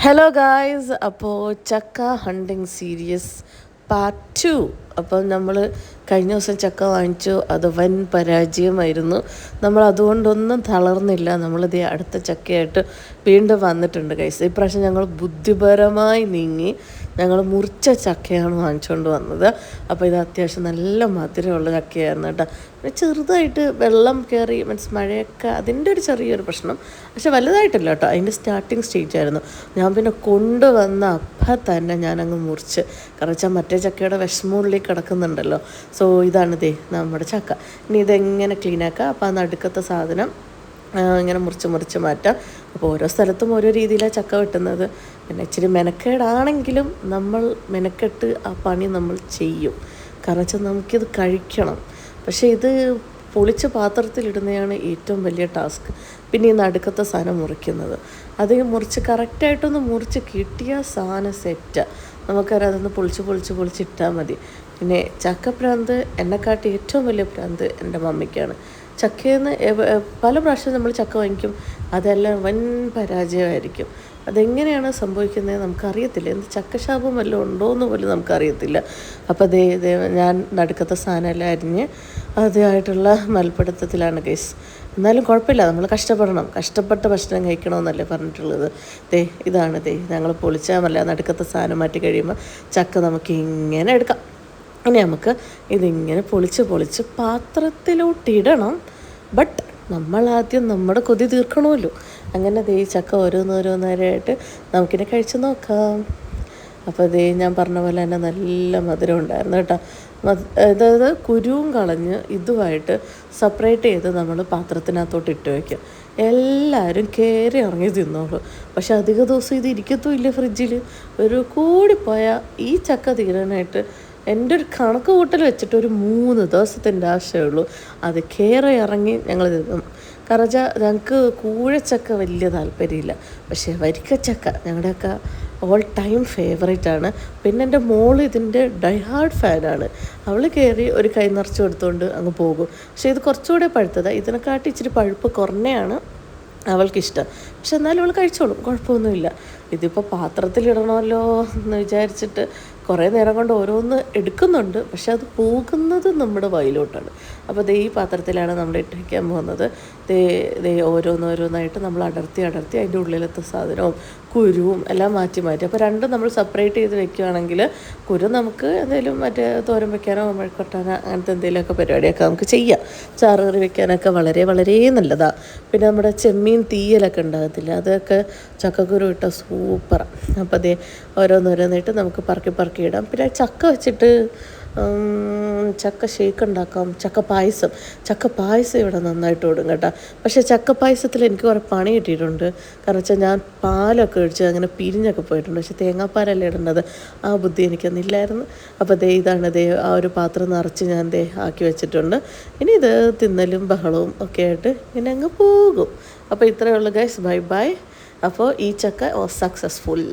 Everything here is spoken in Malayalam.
ഹലോ ഗായ്സ്, അപ്പോൾ ചക്ക ഹണ്ടിങ് സീരീസ് പാർട്ട് 2. അപ്പം നമ്മൾ കഴിഞ്ഞ ദിവസം ചക്ക വാങ്ങിച്ചു, അത് വൻ പരാജയമായിരുന്നു. നമ്മൾ അതുകൊണ്ടൊന്നും തളർന്നില്ല. നമ്മളിത് അടുത്ത ചക്കയായിട്ട് വീണ്ടും വന്നിട്ടുണ്ട് ഗൈസ്. ഇപ്രാവശ്യം ഞങ്ങൾ ബുദ്ധിപരമായി നീങ്ങി ഞങ്ങൾ മുറിച്ച ചക്കയാണ് വാങ്ങിച്ചുകൊണ്ട് വന്നത്. അപ്പോൾ ഇത് അത്യാവശ്യം നല്ല മധുരമുള്ള ചക്കയായിരുന്നു കേട്ടോ. പിന്നെ ചെറുതായിട്ട് വെള്ളം കയറി മീൻസ് മഴയൊക്കെ അതിൻ്റെ ഒരു ചെറിയൊരു പ്രശ്നം, പക്ഷെ വലുതായിട്ടില്ല കേട്ടോ. അതിൻ്റെ സ്റ്റാർട്ടിങ് സ്റ്റേജ് ആയിരുന്നു. ഞാൻ പിന്നെ കൊണ്ടുവന്ന അപ്പം തന്നെ ഞാനങ്ങ് മുറിച്ച്, കാരണം വെച്ചാൽ മറ്റേ ചക്കയുടെ വിഷമുള്ളിൽ കിടക്കുന്നുണ്ടല്ലോ. സോ ഇതാണിതേ നമ്മുടെ ചക്ക. ഇനി ഇതെങ്ങനെ ക്ലീനാക്കുക. അപ്പോൾ ആ നടുക്കത്തെ സാധനം ഇങ്ങനെ മുറിച്ച് മാറ്റാം. അപ്പോൾ ഓരോ സ്ഥലത്തും ഓരോ രീതിയിലാണ് ചക്ക വെട്ടുന്നത്. പിന്നെ ഇച്ചിരി മെനക്കേടാണെങ്കിലും നമ്മൾ മെനക്കെട്ട് ആ പണി നമ്മൾ ചെയ്യും. കാരണം വെച്ചാൽ നമുക്കിത് കഴിക്കണം. പക്ഷേ ഇത് പൊളിച്ച പാത്രത്തിലിടുന്നതാണ് ഏറ്റവും വലിയ ടാസ്ക്. പിന്നെ ഈ നടുക്കത്തെ സാധനം മുറിക്കുന്നത്, അത് മുറിച്ച് കറക്റ്റായിട്ടൊന്ന് മുറിച്ച് കിട്ടിയ സാധനം സെറ്റാണ്. നമുക്കറിയാം, അതൊന്ന് പൊളിച്ചിട്ടാൽ മതി. പിന്നെ ചക്കപ്രാന്ത് എന്നെക്കാട്ടി ഏറ്റവും വലിയ പ്രാന്ത് എൻ്റെ മമ്മിക്കാണ്. ചക്കയെന്ന് പല പ്രാവശ്യം നമ്മൾ ചക്ക വാങ്ങിക്കും, അതെല്ലാം വൻ പരാജയമായിരിക്കും. അതെങ്ങനെയാണ് സംഭവിക്കുന്നത് നമുക്കറിയത്തില്ല. എന്ത് ചക്കശാപം വല്ലതും ഉണ്ടോയെന്ന് പോലും നമുക്കറിയത്തില്ല. അപ്പോൾ ഞാൻ നടുക്കത്തെ സാധനമെല്ലാം അരിഞ്ഞ് ആദ്യമായിട്ടുള്ള മൽപ്പിടുത്തത്തിലാണ് കേസ്. എന്നാലും കുഴപ്പമില്ല, നമ്മൾ കഷ്ടപ്പെട്ട ഭക്ഷണം കഴിക്കണമെന്നല്ലേ പറഞ്ഞിട്ടുള്ളത്. ഇതാണ് ഞങ്ങൾ പൊളിച്ചാൽ നടുക്കത്തെ സാധനം മാറ്റി കഴിയുമ്പോൾ ചക്ക നമുക്ക് ഇങ്ങനെ എടുക്കാം. ഇനി നമുക്ക് ഇതിങ്ങനെ പൊളിച്ച് പാത്രത്തിലോട്ടിടണം. ബട്ട് നമ്മളാദ്യം നമ്മുടെ കൊതി തീർക്കണമല്ലോ. അങ്ങനെ ചക്ക ഓരോന്നോരോന്നേരമായിട്ട് നമുക്കിനെ കഴിച്ച് നോക്കാം. അപ്പോൾ ഞാൻ പറഞ്ഞ പോലെ തന്നെ നല്ല മധുരം ഉണ്ടായിരുന്നു കേട്ടോ. അതായത് കുരുവും കളഞ്ഞ് ഇതുമായിട്ട് സെപ്പറേറ്റ് ചെയ്ത് നമ്മൾ പാത്രത്തിനകത്തോട്ട് ഇട്ട് വയ്ക്കും. എല്ലാവരും കയറി ഇറങ്ങി തിന്നോളൂ. പക്ഷെ അധിക ദിവസം ഇത് ഇരിക്കത്തും ഇല്ല ഫ്രിഡ്ജിൽ. ഒരു കൂടിപ്പോയാൽ ഈ ചക്ക തീരാനായിട്ട് എൻ്റെ ഒരു കണക്ക് കൂട്ടൽ വെച്ചിട്ട് ഒരു 3 ദിവസത്തിൻ്റെ ആവശ്യമുള്ളൂ. അത് കയറി ഇറങ്ങി ഞങ്ങൾ തിന്നും. കാരണം വെച്ചാൽ ഞങ്ങൾക്ക് കൂഴച്ചക്ക വലിയ താല്പര്യമില്ല, പക്ഷേ വരിക്കച്ചക്ക ഞങ്ങളുടെയൊക്കെ ഓൾ ടൈം ഫേവറേറ്റാണ്. പിന്നെ എൻ്റെ മോള് ഇതിൻ്റെ ഡൈഹാർഡ് ഫാനാണ്. അവൾ കയറി ഒരു കൈ നിറച്ച് കൊടുത്തുകൊണ്ട് അങ്ങ് പോകും. പക്ഷേ ഇത് കുറച്ചുകൂടെ പഴുത്തതാണ്, ഇതിനെക്കാട്ടി ഇച്ചിരി പഴുപ്പ് കുറഞ്ഞയാണ് അവൾക്കിഷ്ടം. പക്ഷെ എന്നാലും അവൾ കഴിച്ചോളും, കുഴപ്പമൊന്നുമില്ല. ഇതിപ്പോൾ പാത്രത്തിലിടണമല്ലോ എന്ന് വിചാരിച്ചിട്ട് കുറേ നേരം കൊണ്ട് ഓരോന്ന് എടുക്കുന്നുണ്ട്, പക്ഷെ അത് പോകുന്നത് നമ്മുടെ വയലോട്ടാണ്. അപ്പോൾ ഈ പാത്രത്തിലാണ് നമ്മൾ ഇട്ട് വയ്ക്കാൻ പോകുന്നത്. ഓരോന്നോരോന്നായിട്ട് നമ്മൾ അടർത്തി അതിൻ്റെ ഉള്ളിലത്തെ സാധനവും കുരുവും എല്ലാം മാറ്റി. അപ്പോൾ രണ്ടും നമ്മൾ സെപ്പറേറ്റ് ചെയ്ത് വെക്കുകയാണെങ്കിൽ കുരു നമുക്ക് എന്തെങ്കിലും മറ്റേ തോരൻ വെക്കാനോ മെഴുക്കുവരട്ടാനോ അങ്ങനത്തെ എന്തെങ്കിലുമൊക്കെ പരിപാടിയൊക്കെ നമുക്ക് ചെയ്യാം. ചാറ് കറി വെക്കാനൊക്കെ വളരെ വളരെ നല്ലതാണ്. പിന്നെ നമ്മുടെ ചെമ്മീൻ തീയലൊക്കെ ഉണ്ടാകത്തില്ല, അതൊക്കെ ചക്കക്കുരു ഇട്ട സൂപ്പറാണ്. അപ്പോൾ ഓരോന്നോരോന്നായിട്ട് നമുക്ക് പറക്കി ഇടാം. പിന്നെ ചക്ക വെച്ചിട്ട് ചക്ക ഷേക്ക് ഉണ്ടാക്കാം. ചക്ക പായസം ഇവിടെ നന്നായിട്ട് ഓടും കേട്ടോ. പക്ഷേ ചക്ക പായസത്തിൽ എനിക്ക് കുറേ പണി കിട്ടിയിട്ടുണ്ട്. കാരണം വെച്ചാൽ ഞാൻ പാലൊക്കെ ഒഴിച്ച് അങ്ങനെ പിരിഞ്ഞൊക്കെ പോയിട്ടുണ്ട്. പക്ഷേ തേങ്ങാപ്പാലല്ലേ ഇടേണ്ടത്, ആ ബുദ്ധി എനിക്കൊന്നില്ലായിരുന്നു. അപ്പോൾ ഇതാണ് ആ ഒരു പാത്രം നിറച്ച് ഞാൻ ആക്കി വെച്ചിട്ടുണ്ട്. ഇനി ഇത് തിന്നലും ബഹളവും ഒക്കെ ആയിട്ട് ഇങ്ങനെ അങ്ങ് പോകും. അപ്പോൾ ഇത്രയേ ഉള്ളൂ ഗൈസ്, ബൈ. അപ്പോൾ ഈ ചക്ക സക്സസ്ഫുൾ.